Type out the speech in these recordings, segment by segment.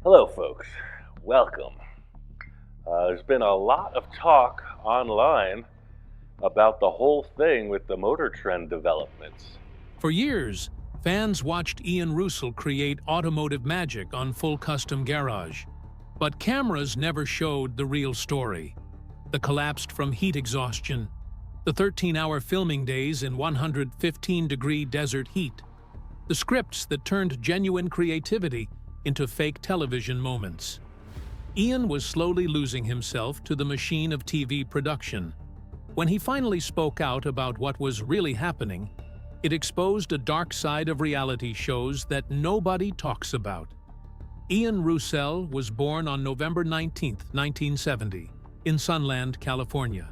Hello, folks. Welcome. There's been a lot of talk online about the whole thing with the motor trend developments. For years, fans watched Ian Roussel create automotive magic on Full Custom Garage. But cameras never showed the real story. The collapsed from heat exhaustion, the 13-hour filming days in 115-degree desert heat, the scripts that turned genuine creativity into fake television moments. Ian was slowly losing himself to the machine of TV production. When he finally spoke out about what was really happening, it exposed a dark side of reality shows that nobody talks about. Ian Roussel was born on November 19, 1970, in Sunland, California.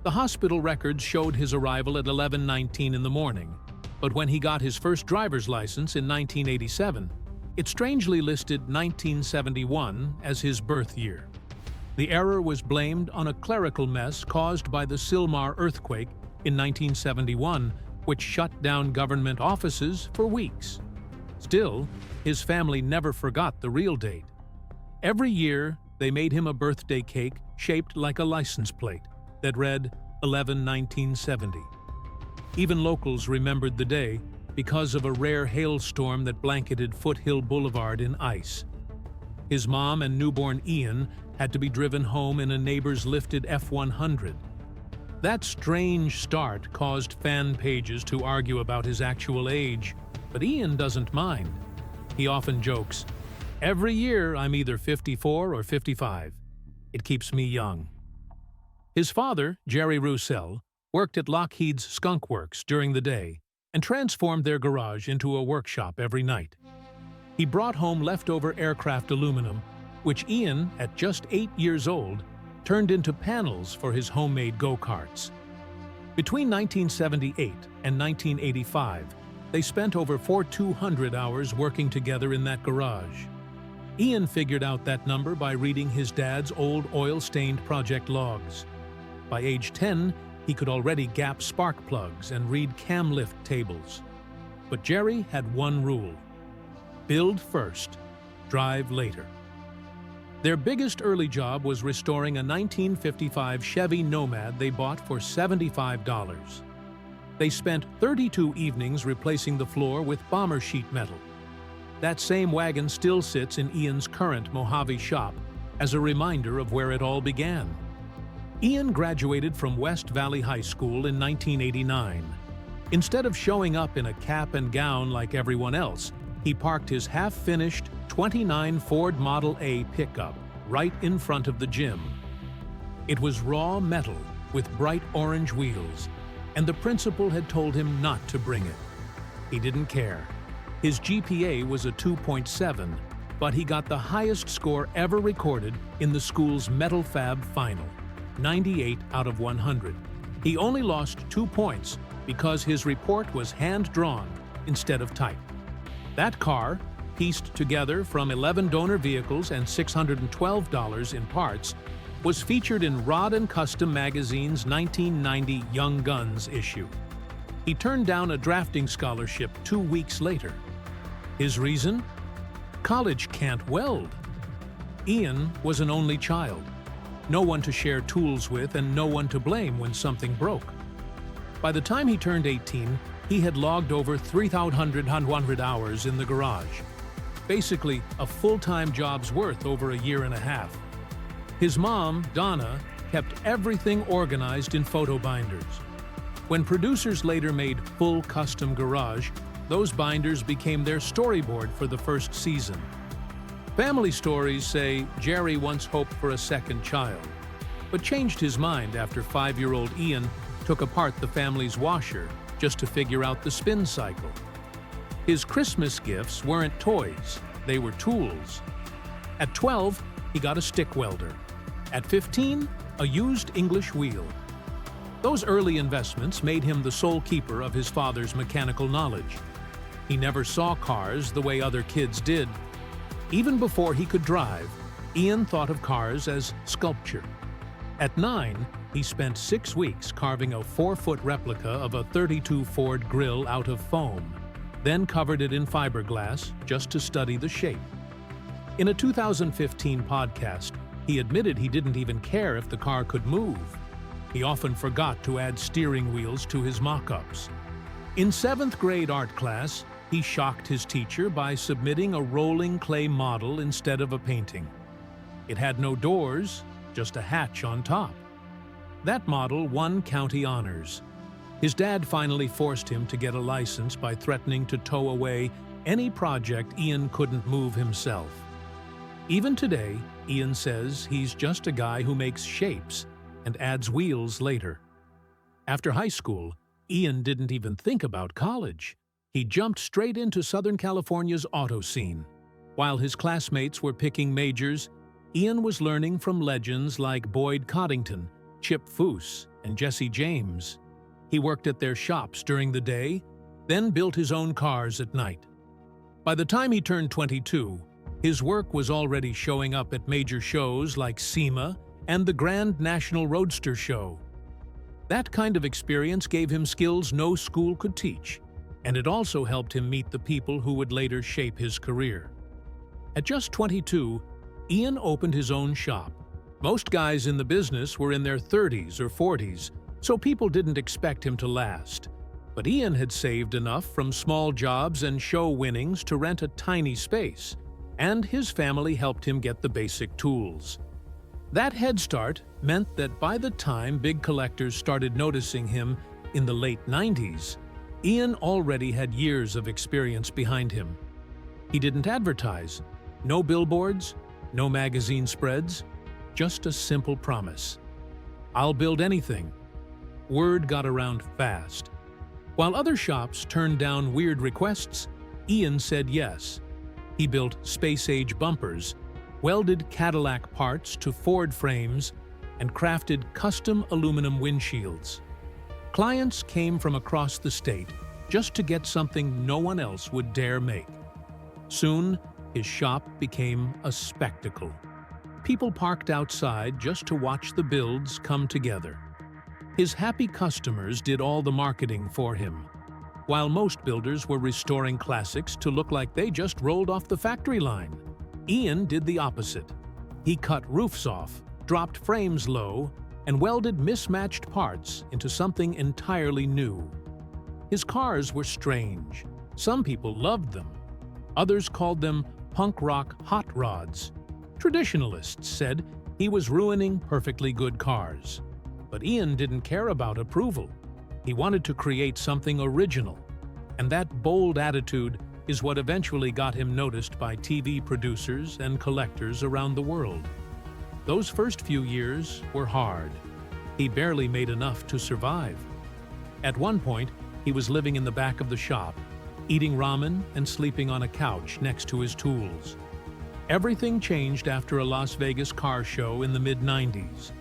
The hospital records showed his arrival at 11:19 in the morning, but when he got his first driver's license in 1987, it strangely listed 1971 as his birth year. The error was blamed on a clerical mess caused by the Sylmar earthquake in 1971, which shut down government offices for weeks. Still, his family never forgot the real date. Every year, they made him a birthday cake shaped like a license plate that read 11-1970. Even locals remembered the day because of a rare hailstorm that blanketed Foothill Boulevard in ice. His mom and newborn Ian had to be driven home in a neighbor's lifted F-100. That strange start caused fan pages to argue about his actual age, but Ian doesn't mind. He often jokes, "Every year I'm either 54 or 55. It keeps me young." His father, Jerry Roussel, worked at Lockheed's Skunk Works during the day and transformed their garage into a workshop every night. He brought home leftover aircraft aluminum, which Ian, at just 8 years old, turned into panels for his homemade go-karts. Between 1978 and 1985, they spent over 4,200 hours working together in that garage. Ian figured out that number by reading his dad's old oil-stained project logs. By age 10, he could already gap spark plugs and read cam lift tables. But Jerry had one rule: build first, drive later. Their biggest early job was restoring a 1955 Chevy Nomad they bought for $75. They spent 32 evenings replacing the floor with bomber sheet metal. That same wagon still sits in Ian's current Mojave shop as a reminder of where it all began. Ian graduated from West Valley High School in 1989. Instead of showing up in a cap and gown like everyone else, he parked his half-finished '29 Ford Model A pickup right in front of the gym. It was raw metal with bright orange wheels, and the principal had told him not to bring it. He didn't care. His GPA was a 2.7, but he got the highest score ever recorded in the school's Metal Fab final, 98 out of 100. He only lost 2 points because his report was hand-drawn instead of typed. That car, pieced together from 11 donor vehicles and $612 in parts, was featured in Rod & Custom Magazine's 1990 Young Guns issue. He turned down a drafting scholarship 2 weeks later. His reason? College can't weld. Ian was an only child. No one to share tools with and no one to blame when something broke. By the time he turned 18, he had logged over 3,100 hours in the garage. Basically, a full-time job's worth over a year and a half. His mom, Donna, kept everything organized in photo binders. When producers later made Full Custom Garage, those binders became their storyboard for the first season. Family stories say Jerry once hoped for a second child, but changed his mind after 5-year-old Ian took apart the family's washer just to figure out the spin cycle. His Christmas gifts weren't toys, they were tools. At 12, he got a stick welder. At 15, a used English wheel. Those early investments made him the sole keeper of his father's mechanical knowledge. He never saw cars the way other kids did. Even before he could drive, Ian thought of cars as sculpture. At 9, he spent 6 weeks carving a 4-foot replica of a '32 Ford grill out of foam, then covered it in fiberglass just to study the shape. In a 2015 podcast, he admitted he didn't even care if the car could move. He often forgot to add steering wheels to his mock-ups. In 7th grade art class, he shocked his teacher by submitting a rolling clay model instead of a painting. It had no doors, just a hatch on top. That model won county honors. His dad finally forced him to get a license by threatening to tow away any project Ian couldn't move himself. Even today, Ian says he's just a guy who makes shapes and adds wheels later. After high school, Ian didn't even think about college. He jumped straight into Southern California's auto scene. While his classmates were picking majors, Ian was learning from legends like Boyd Coddington, Chip Foose, and Jesse James. He worked at their shops during the day, then built his own cars at night. By the time he turned 22, his work was already showing up at major shows like SEMA and the Grand National Roadster Show. That kind of experience gave him skills no school could teach, and it also helped him meet the people who would later shape his career. At just 22, Ian opened his own shop. Most guys in the business were in their 30s or 40s, so people didn't expect him to last. But Ian had saved enough from small jobs and show winnings to rent a tiny space, and his family helped him get the basic tools. That head start meant that by the time big collectors started noticing him in the late 90s, Ian already had years of experience behind him. He didn't advertise. No billboards, no magazine spreads, just a simple promise. I'll build anything. Word got around fast. While other shops turned down weird requests, Ian said yes. He built space-age bumpers, welded Cadillac parts to Ford frames, and crafted custom aluminum windshields. Clients came from across the state just to get something no one else would dare make. Soon, his shop became a spectacle. People parked outside just to watch the builds come together. His happy customers did all the marketing for him, while most builders were restoring classics to look like they just rolled off the factory line. Ian did the opposite. He cut roofs off, dropped frames low, and welded mismatched parts into something entirely new. His cars were strange. Some people loved them. Others called them punk rock hot rods. Traditionalists said he was ruining perfectly good cars. But Ian didn't care about approval. He wanted to create something original. And that bold attitude is what eventually got him noticed by TV producers and collectors around the world. Those first few years were hard. He barely made enough to survive. At one point, he was living in the back of the shop, eating ramen and sleeping on a couch next to his tools. Everything changed after a Las Vegas car show in the mid-90s.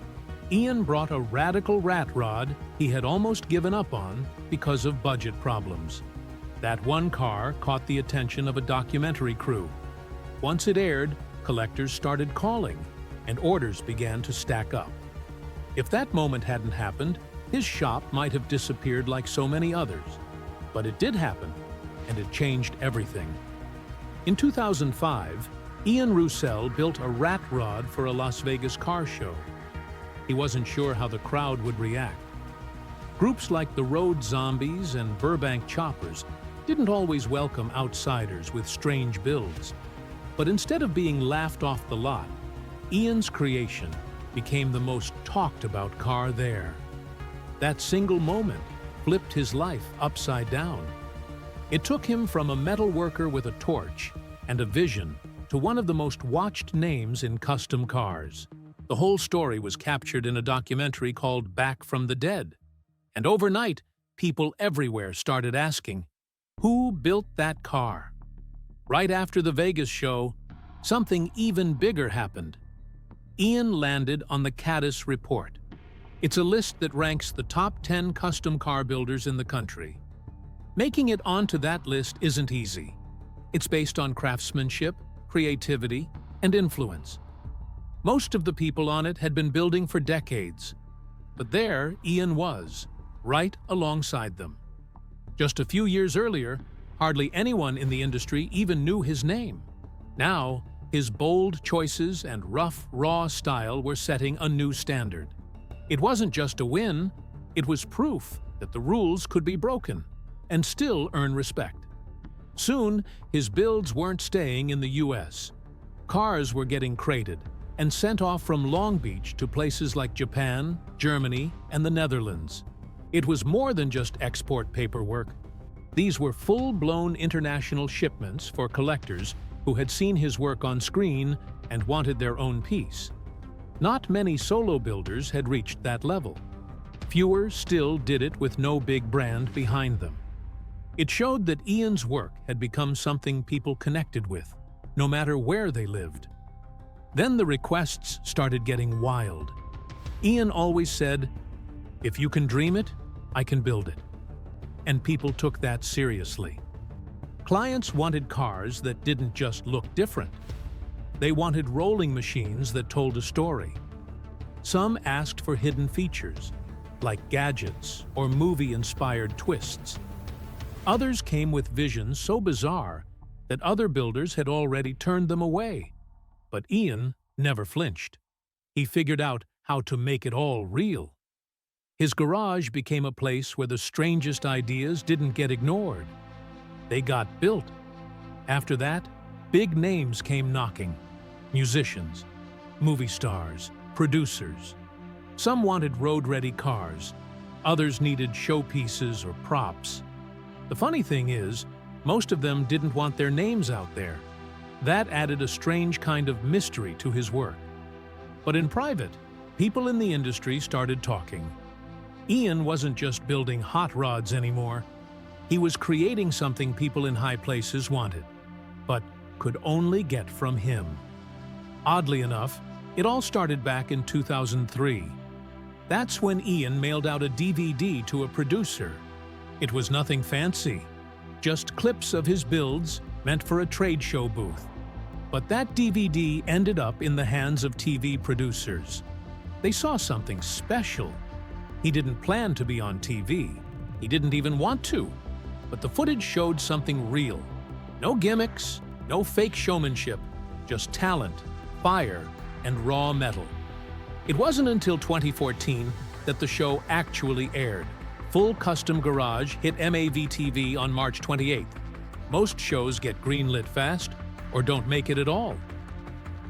Ian brought a radical rat rod he had almost given up on because of budget problems. That one car caught the attention of a documentary crew. Once it aired, collectors started calling, and orders began to stack up. If that moment hadn't happened, his shop might have disappeared like so many others. But it did happen, and it changed everything. In 2005, Ian Roussel built a rat rod for a Las Vegas car show. He wasn't sure how the crowd would react. Groups like the Road Zombies and Burbank Choppers didn't always welcome outsiders with strange builds. But instead of being laughed off the lot, Ian's creation became the most talked about car there. That single moment flipped his life upside down. It took him from a metal worker with a torch and a vision to one of the most watched names in custom cars. The whole story was captured in a documentary called Back from the Dead. And overnight, people everywhere started asking, who built that car? Right after the Vegas show, something even bigger happened. Ian landed on the Caddis Report. It's a list that ranks the top 10 custom car builders in the country. Making it onto that list isn't easy. It's based on craftsmanship, creativity, and influence. Most of the people on it had been building for decades. But there Ian was, right alongside them. Just a few years earlier, hardly anyone in the industry even knew his name. Now, His bold choices and rough, raw style were setting a new standard. It wasn't just a win, it was proof that the rules could be broken and still earn respect. Soon, his builds weren't staying in the US. Cars were getting crated and sent off from Long Beach to places like Japan, Germany, and the Netherlands. It was more than just export paperwork. These were full-blown international shipments for collectors who had seen his work on screen and wanted their own piece. Not many solo builders had reached that level. Fewer still did it with no big brand behind them. It showed that Ian's work had become something people connected with, no matter where they lived. Then the requests started getting wild. Ian always said, "If you can dream it, I can build it." And people took that seriously. Clients wanted cars that didn't just look different. They wanted rolling machines that told a story. Some asked for hidden features, like gadgets or movie-inspired twists. Others came with visions so bizarre that other builders had already turned them away. But Ian never flinched. He figured out how to make it all real. His garage became a place where the strangest ideas didn't get ignored. They got built. After that, big names came knocking. Musicians, movie stars, producers. Some wanted road-ready cars. Others needed showpieces or props. The funny thing is, most of them didn't want their names out there. That added a strange kind of mystery to his work. But in private, people in the industry started talking. Ian wasn't just building hot rods anymore. He was creating something people in high places wanted, but could only get from him. Oddly enough, it all started back in 2003. That's when Ian mailed out a DVD to a producer. It was nothing fancy, just clips of his builds meant for a trade show booth. But that DVD ended up in the hands of TV producers. They saw something special. He didn't plan to be on TV. He didn't even want to. But the footage showed something real. No gimmicks, no fake showmanship, just talent, fire, and raw metal. It wasn't until 2014 that the show actually aired. Full Custom Garage hit MAV-TV on March 28th. Most shows get greenlit fast or don't make it at all.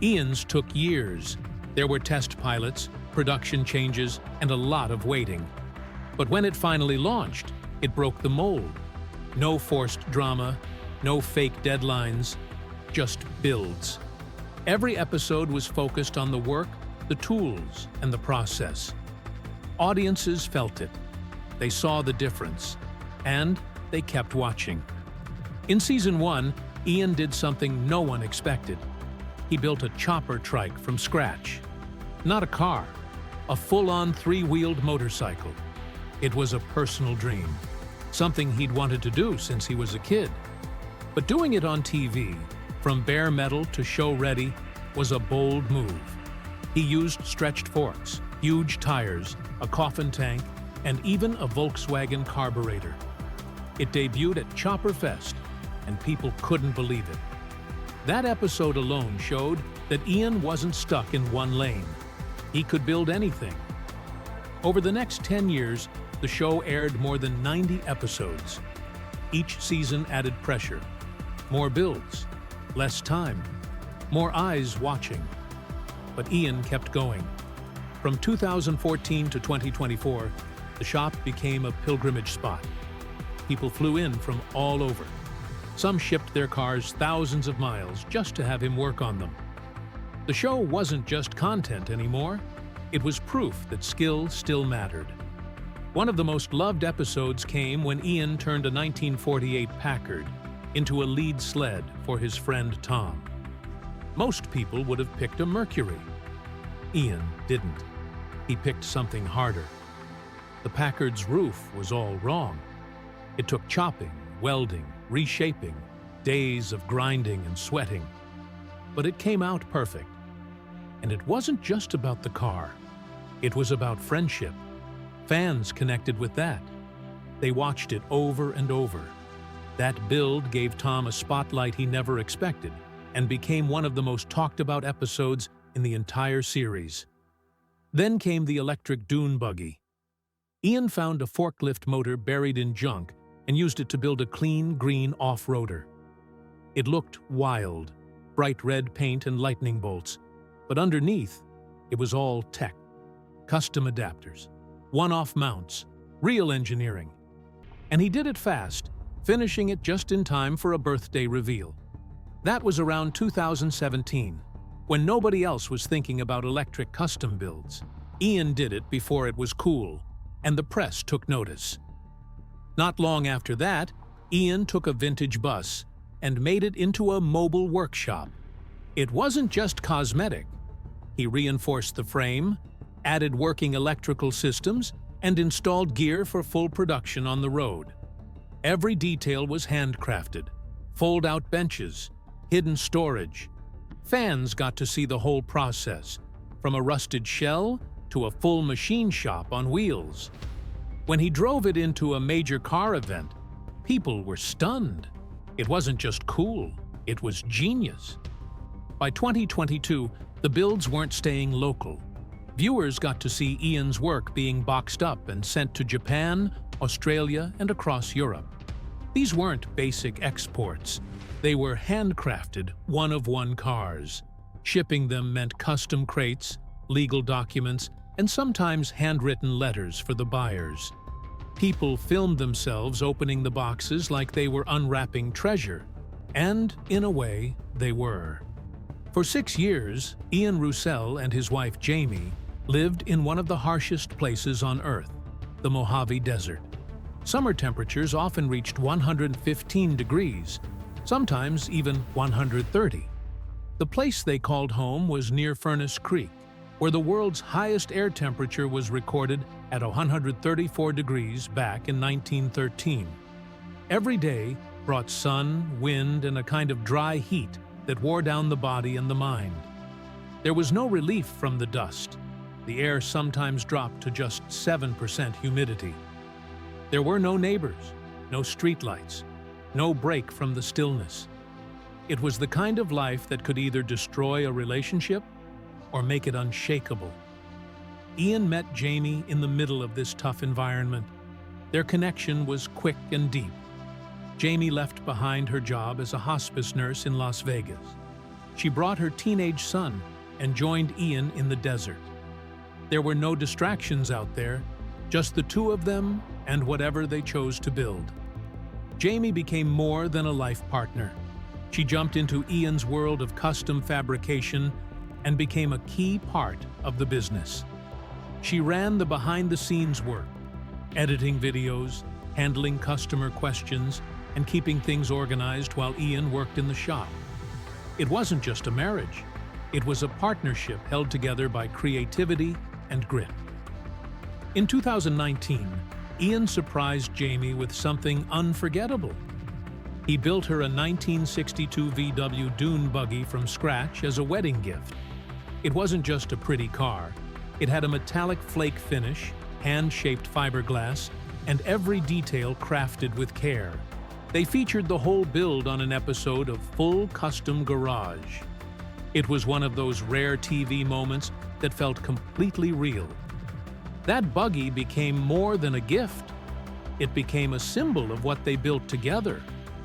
Ian's took years. There were test pilots, production changes, and a lot of waiting. But when it finally launched, it broke the mold. No forced drama, no fake deadlines, just builds. Every episode was focused on the work, the tools, and the process. Audiences felt it. They saw the difference, and they kept watching. In Season 1, Ian did something no one expected. He built a chopper trike from scratch. Not a car, a full-on three-wheeled motorcycle. It was a personal dream, something he'd wanted to do since he was a kid. But doing it on TV, from bare metal to show-ready, was a bold move. He used stretched forks, huge tires, a coffin tank, and even a Volkswagen carburetor. It debuted at Chopper Fest, and people couldn't believe it. That episode alone showed that Ian wasn't stuck in one lane. He could build anything. Over the next 10 years, the show aired more than 90 episodes. Each season added pressure. More builds, less time, more eyes watching. But Ian kept going. From 2014 to 2024, the shop became a pilgrimage spot. People flew in from all over. Some shipped their cars thousands of miles just to have him work on them. The show wasn't just content anymore. It was proof that skill still mattered. One of the most loved episodes came when Ian turned a 1948 Packard into a lead sled for his friend Tom. Most people would have picked a Mercury. Ian didn't. He picked something harder. The Packard's roof was all wrong. It took chopping, welding, reshaping, days of grinding and sweating. But it came out perfect. And it wasn't just about the car. It was about friendship. Fans connected with that. They watched it over and over. That build gave Tom a spotlight he never expected. and became one of the most talked-about episodes in the entire series. Then came the electric dune buggy. Ian found a forklift motor buried in junk and used it to build a clean, green off-roader. It looked wild, bright red paint and lightning bolts, but underneath, it was all tech. Custom adapters, one-off mounts, real engineering. And he did it fast, finishing it just in time for a birthday reveal. That was around 2017, when nobody else was thinking about electric custom builds. Ian did it before it was cool, and the press took notice. Not long after that, Ian took a vintage bus and made it into a mobile workshop. It wasn't just cosmetic. He reinforced the frame, added working electrical systems, and installed gear for full production on the road. Every detail was handcrafted: fold-out benches, hidden storage. Fans got to see the whole process, from a rusted shell to a full machine shop on wheels. When he drove it into a major car event, people were stunned. It wasn't just cool, it was genius. By 2022, the builds weren't staying local. Viewers got to see Ian's work being boxed up and sent to Japan, Australia, and across Europe. These weren't basic exports. They were handcrafted, one-of-one cars. Shipping them meant custom crates, legal documents, and sometimes handwritten letters for the buyers. People filmed themselves opening the boxes like they were unwrapping treasure. And, in a way, they were. For 6 years, Ian Roussel and his wife Jamie lived in one of the harshest places on Earth, the Mojave Desert. Summer temperatures often reached 115 degrees, sometimes even 130. The place they called home was near Furnace Creek, where the world's highest air temperature was recorded at 134 degrees back in 1913. Every day brought sun, wind, and a kind of dry heat that wore down the body and the mind. There was no relief from the dust. The air sometimes dropped to just 7% humidity. There were no neighbors, no streetlights, no break from the stillness. It was the kind of life that could either destroy a relationship or make it unshakable. Ian met Jamie in the middle of this tough environment. Their connection was quick and deep. Jamie left behind her job as a hospice nurse in Las Vegas. She brought her teenage son and joined Ian in the desert. There were no distractions out there, just the two of them and whatever they chose to build. Jamie became more than a life partner. She jumped into Ian's world of custom fabrication and became a key part of the business. She ran the behind-the-scenes work, editing videos, handling customer questions, and keeping things organized while Ian worked in the shop. It wasn't just a marriage. It was a partnership held together by creativity and grit. In 2019, Ian surprised Jamie with something unforgettable. He built her a 1962 VW dune buggy from scratch as a wedding gift. It wasn't just a pretty car. It had a metallic flake finish, hand-shaped fiberglass, and every detail crafted with care. They featured the whole build on an episode of Full Custom Garage. It was one of those rare TV moments that felt completely real. That buggy became more than a gift. It became a symbol of what they built together,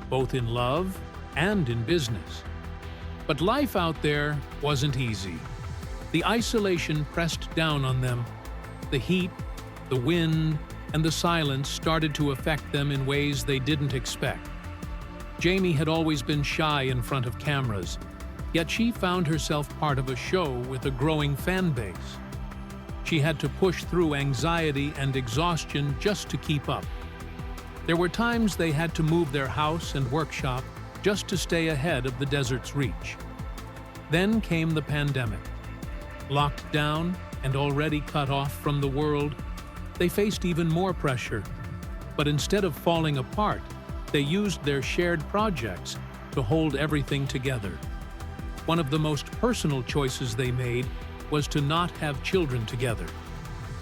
both in love and in business. But life out there wasn't easy. The isolation pressed down on them. The heat, the wind, and the silence started to affect them in ways they didn't expect. Jamie had always been shy in front of cameras, yet she found herself part of a show with a growing fan base. She had to push through anxiety and exhaustion just to keep up. There were times they had to move their house and workshop just to stay ahead of the desert's reach. Then came the pandemic. Locked down and already cut off from the world, they faced even more pressure. But instead of falling apart, they used their shared projects to hold everything together. One of the most personal choices they made was to not have children together.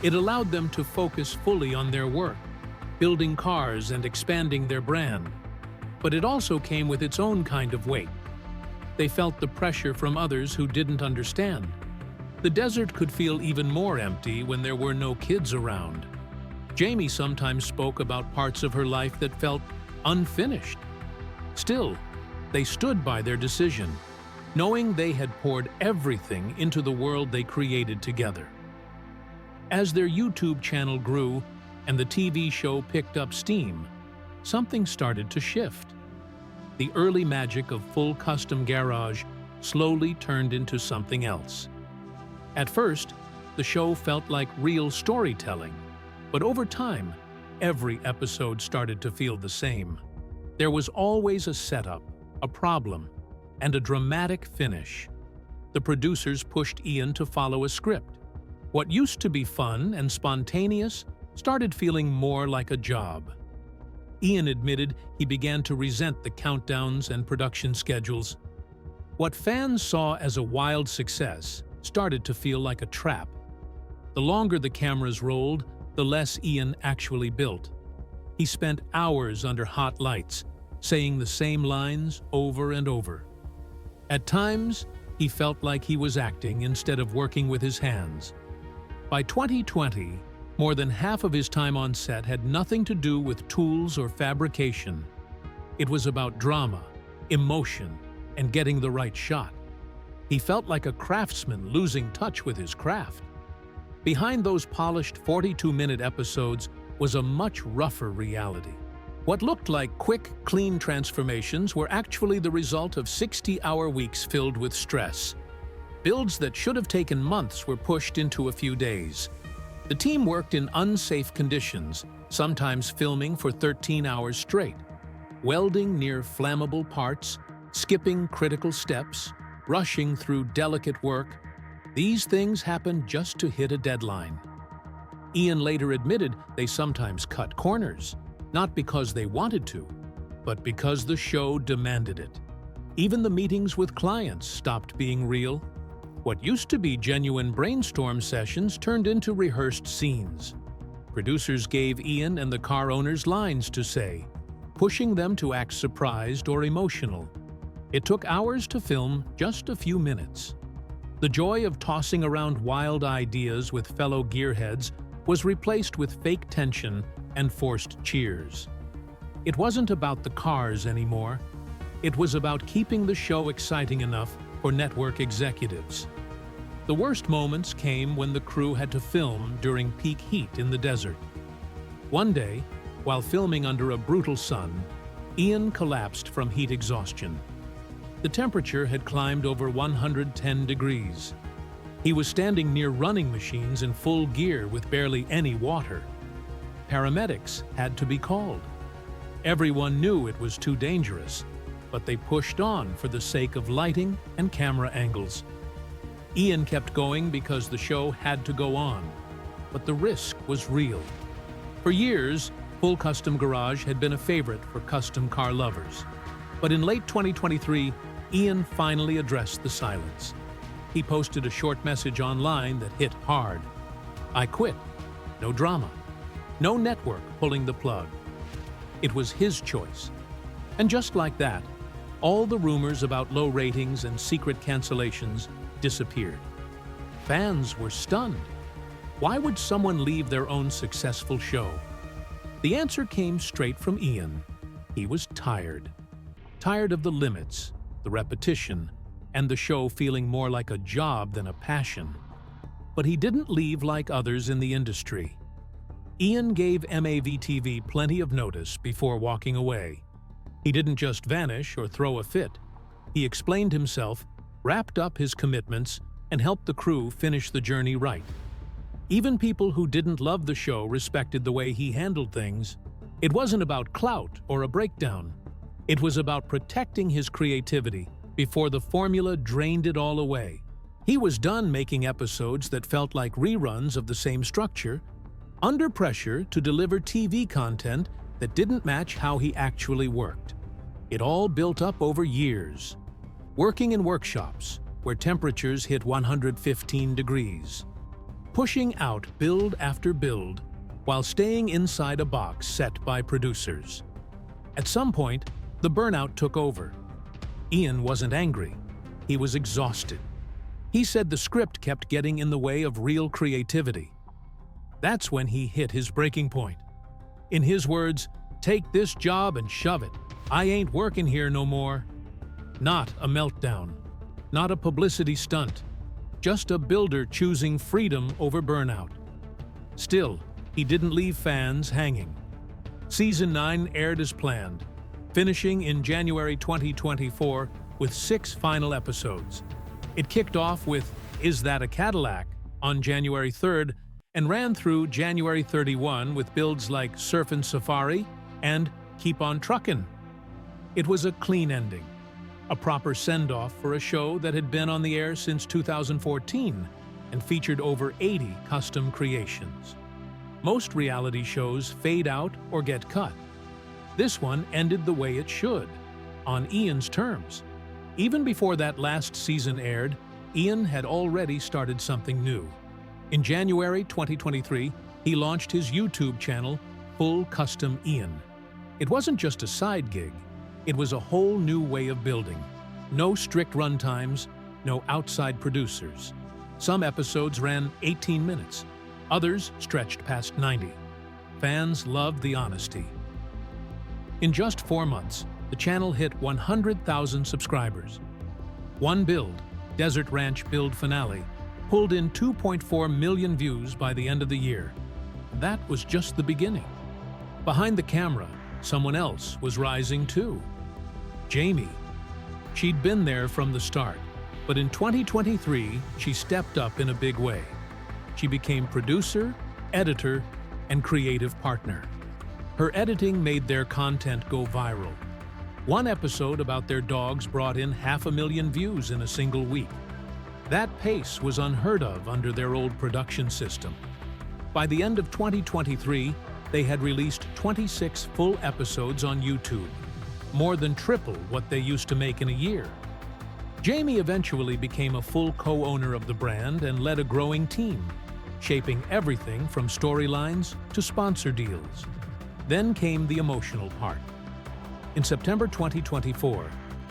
It allowed them to focus fully on their work, building cars and expanding their brand. But it also came with its own kind of weight. They felt the pressure from others who didn't understand. The desert could feel even more empty when there were no kids around. Jamie sometimes spoke about parts of her life that felt unfinished. Still, they stood by their decision, knowing they had poured everything into the world they created together. As their YouTube channel grew and the TV show picked up steam, something started to shift. The early magic of full custom garage slowly turned into something else. At first, the show felt like real storytelling, but over time, every episode started to feel the same. There was always a setup, a problem, and a dramatic finish. The producers pushed Ian to follow a script. What used to be fun and spontaneous started feeling more like a job. Ian admitted he began to resent the countdowns and production schedules. What fans saw as a wild success started to feel like a trap. The longer the cameras rolled, the less Ian actually built. He spent hours under hot lights, saying the same lines over and over. At times, he felt like he was acting instead of working with his hands. By 2020, more than half of his time on set had nothing to do with tools or fabrication. It was about drama, emotion, and getting the right shot. He felt like a craftsman losing touch with his craft. Behind those polished 42-minute episodes was a much rougher reality. What looked like quick, clean transformations were actually the result of 60-hour weeks filled with stress. Builds that should have taken months were pushed into a few days. The team worked in unsafe conditions, sometimes filming for 13 hours straight, welding near flammable parts, skipping critical steps, rushing through delicate work. These things happened just to hit a deadline. Ian later admitted they sometimes cut corners, not because they wanted to, but because the show demanded it. Even the meetings with clients stopped being real. What used to be genuine brainstorm sessions turned into rehearsed scenes. Producers gave Ian and the car owners lines to say, pushing them to act surprised or emotional. It took hours to film just a few minutes. The joy of tossing around wild ideas with fellow gearheads was replaced with fake tension and forced cheers. It wasn't about the cars anymore. It was about keeping the show exciting enough for network executives. The worst moments came when the crew had to film during peak heat in the desert. One day, while filming under a brutal sun, Ian collapsed from heat exhaustion. The temperature had climbed over 110 degrees. He was standing near running machines in full gear with barely any water. Paramedics had to be called. Everyone knew it was too dangerous, but they pushed on for the sake of lighting and camera angles. Ian kept going because the show had to go on, but the risk was real. For years, Full Custom Garage had been a favorite for custom car lovers. But in late 2023, Ian finally addressed the silence. He posted a short message online that hit hard. "I quit. No drama. No network pulling the plug." It was his choice. And just like that, all the rumors about low ratings and secret cancellations disappeared. Fans were stunned. Why would someone leave their own successful show? The answer came straight from Ian. He was tired. Tired of the limits, the repetition, and the show feeling more like a job than a passion. But he didn't leave like others in the industry. Ian gave MAV-TV plenty of notice before walking away. He didn't just vanish or throw a fit. He explained himself, wrapped up his commitments, and helped the crew finish the journey right. Even people who didn't love the show respected the way he handled things. It wasn't about clout or a breakdown. It was about protecting his creativity before the formula drained it all away. He was done making episodes that felt like reruns of the same structure, under pressure to deliver TV content that didn't match how he actually worked. It all built up over years. Working in workshops, where temperatures hit 115 degrees. Pushing out build after build, while staying inside a box set by producers. At some point, the burnout took over. Ian wasn't angry. He was exhausted. He said the script kept getting in the way of real creativity. That's when he hit his breaking point. In his words, "Take this job and shove it. I ain't working here no more." Not a meltdown. Not a publicity stunt. Just a builder choosing freedom over burnout. Still, he didn't leave fans hanging. Season 9 aired as planned, finishing in January 2024 with 6 final episodes. It kicked off with "Is That a Cadillac?" on January 3rd and ran through January 31 with builds like Surfin' Safari and Keep on Truckin'. It was a clean ending, a proper send-off for a show that had been on the air since 2014 and featured over 80 custom creations. Most reality shows fade out or get cut. This one ended the way it should, on Ian's terms. Even before that last season aired, Ian had already started something new. In January 2023, he launched his YouTube channel, Full Custom Ian. It wasn't just a side gig, it was a whole new way of building. No strict runtimes, no outside producers. Some episodes ran 18 minutes, others stretched past 90. Fans loved the honesty. In just 4 months, the channel hit 100,000 subscribers. One build, Desert Ranch Build Finale, pulled in 2.4 million views by the end of the year. That was just the beginning. Behind the camera, someone else was rising too. Jamie. She'd been there from the start, but in 2023, she stepped up in a big way. She became producer, editor, and creative partner. Her editing made their content go viral. One episode about their dogs brought in 500,000 views in a single week. That pace was unheard of under their old production system. By the end of 2023, they had released 26 full episodes on YouTube, more than triple what they used to make in a year. Jamie eventually became a full co-owner of the brand and led a growing team, shaping everything from storylines to sponsor deals. Then came the emotional part. In September 2024,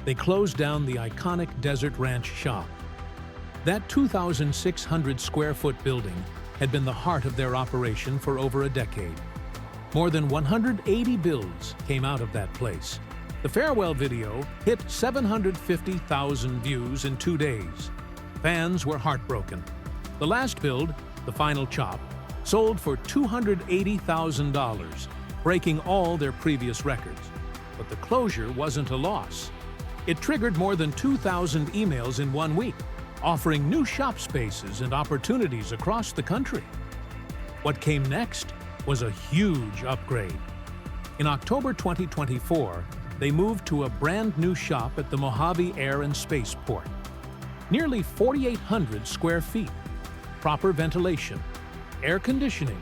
they closed down the iconic Desert Ranch shop. That 2,600 square foot building had been the heart of their operation for over a decade. More than 180 builds came out of that place. The farewell video hit 750,000 views in 2 days. Fans were heartbroken. The last build, the final chop, sold for $280,000, breaking all their previous records. But the closure wasn't a loss. It triggered more than 2,000 emails in 1 week, offering new shop spaces and opportunities across the country. What came next was a huge upgrade. In October 2024, they moved to a brand new shop at the Mojave Air and Spaceport. Nearly 4,800 square feet, proper ventilation, air conditioning,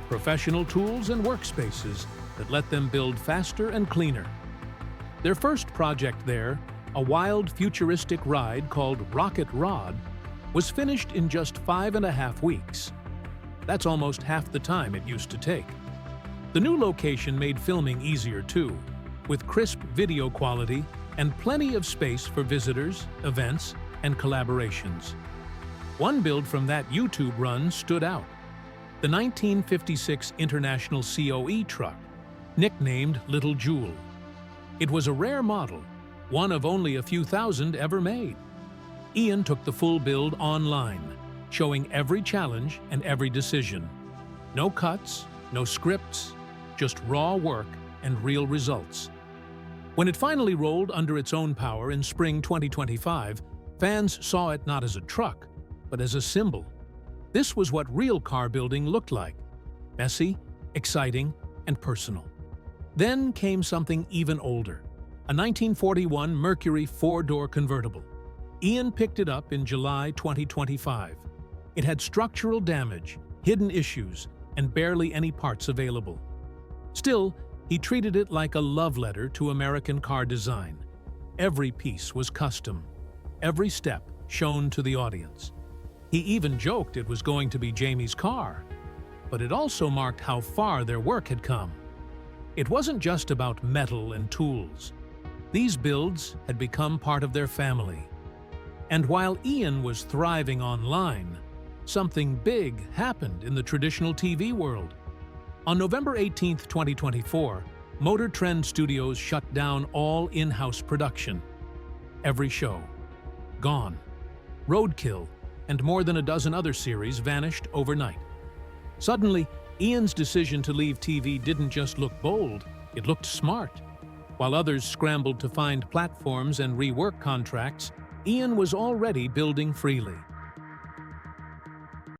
professional tools and workspaces that let them build faster and cleaner. Their first project there, a wild futuristic ride called Rocket Rod, was finished in just 5.5 weeks. That's almost half the time it used to take. The new location made filming easier too, with crisp video quality and plenty of space for visitors, events, and collaborations. One build from that YouTube run stood out: the 1956 International COE truck, nicknamed Little Jewel. It was a rare model, one of only a few thousand ever made. Ian took the full build online, showing every challenge and every decision. No cuts, no scripts, just raw work and real results. When it finally rolled under its own power in spring 2025, fans saw it not as a truck, but as a symbol. This was what real car building looked like: messy, exciting, and personal. Then came something even older, a 1941 Mercury 4-door convertible. Ian picked it up in July 2025. It had structural damage, hidden issues, and barely any parts available. Still, he treated it like a love letter to American car design. Every piece was custom, every step shown to the audience. He even joked it was going to be Jamie's car, but it also marked how far their work had come. It wasn't just about metal and tools. These builds had become part of their family. And while Ian was thriving online, something big happened in the traditional TV world. On November 18, 2024, Motor Trend Studios shut down all in-house production. Every show, gone. Roadkill and more than a dozen other series vanished overnight. Suddenly, Ian's decision to leave TV didn't just look bold, it looked smart. While others scrambled to find platforms and rework contracts, Ian was already building freely.